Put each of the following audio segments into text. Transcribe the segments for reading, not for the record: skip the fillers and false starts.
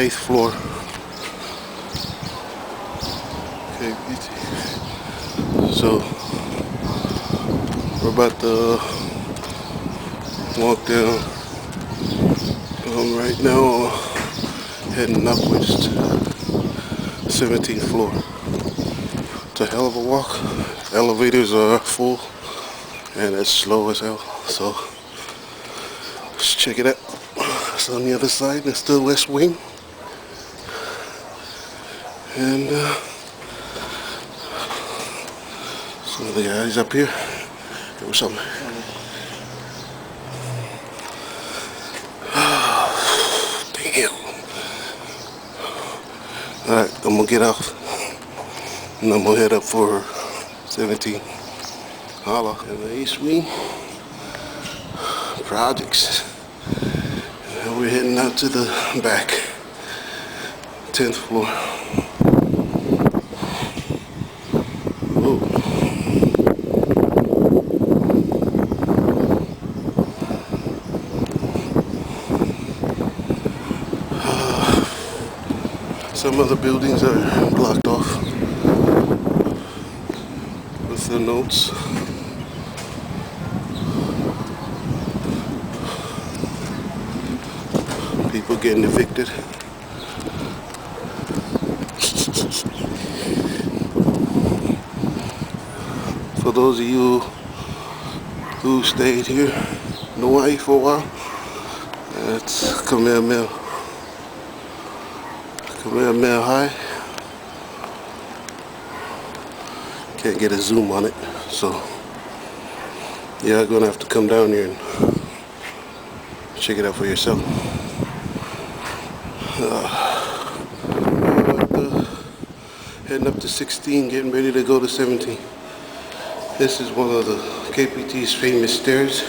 8th floor. KPT. So we're about to walk down right now, heading upwards to 17th floor. It's a hell of a walk. Elevators are full and it's slow as hell. So let's check it out. It's on the other side. It's the West Wing. And some of the guys up here. Give me something. Damn. Alright, I'm gonna get off. And I'm gonna head up for 17. Holla. In the East Wing. Projects. And we're heading out to the back. 10th floor. Whoa. Some other buildings are blocked off with the notes. People getting evicted. For those of you who stayed here in Hawaii for a while, that's Kamehameha. Kamehameha High. Can't get a zoom on it, so you're gonna have to come down here and check it out for yourself. Heading up to 16, getting ready to go to 17. This is one of the KPT's famous stairs.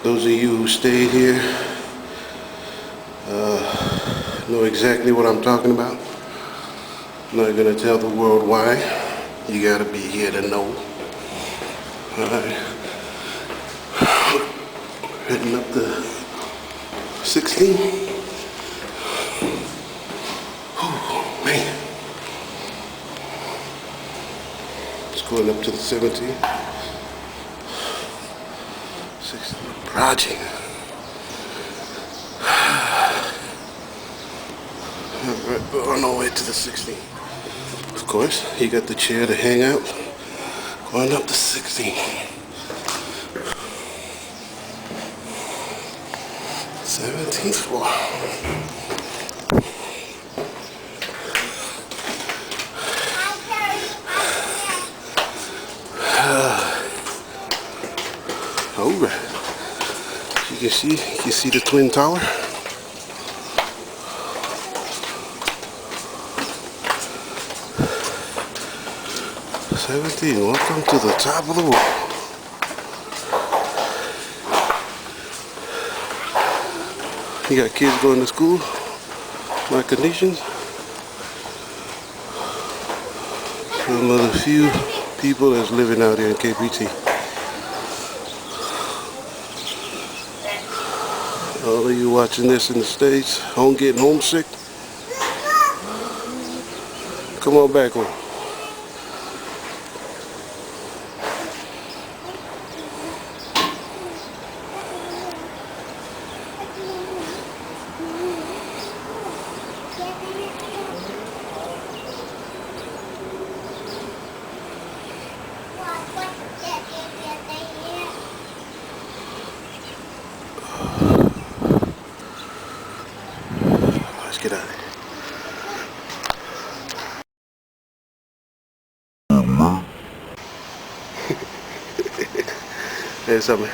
Those of you who stayed here know exactly what I'm talking about. I'm not gonna tell the world why. You gotta be here to know. Alright. Heading up to 16. Oh man. It's going up to the 17. 16 project. Alright, we're on our way to the 16. Of course, you got the chair to hang out. Going up to 16. 17th floor. Alright. You can see the Twin Tower. Welcome to the top of the world. You got kids going to school, my conditions. Some of the few people that's living out here in KPT. All of you watching this in the States, getting homesick, come on back home. Let's get out of here. There's something.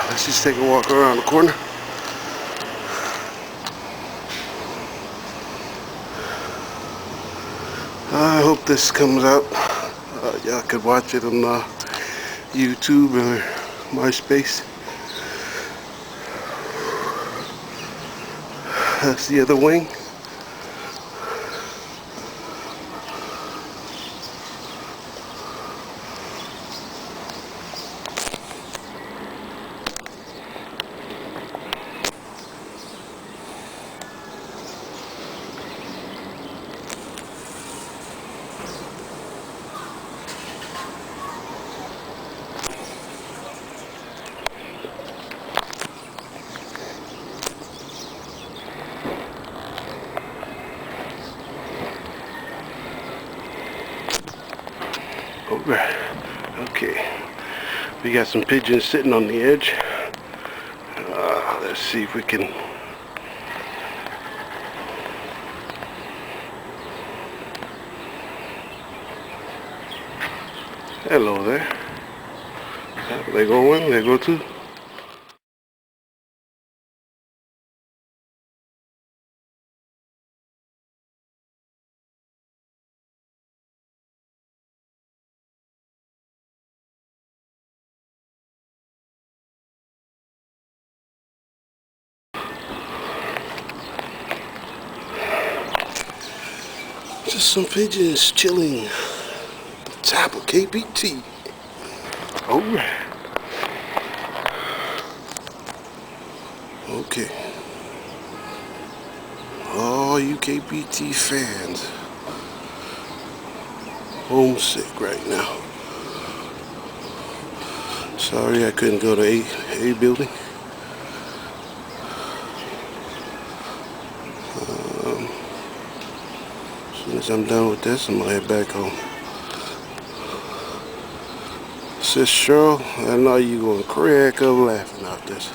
Let's just take a walk around the corner. I hope this comes out. Y'all could watch it on YouTube or MySpace. That's the other wing. Alright. Okay. We got some pigeons sitting on the edge. Let's see if we can. Hello there. They go one, they go two. Just some pigeons chilling at the top of KBT. Alright. Okay. All you KBT fans, homesick right now. Sorry I couldn't go to A building. As soon as I'm done with this, I'm gonna head back home. Sis Cheryl, I know you gonna crack up laughing out this.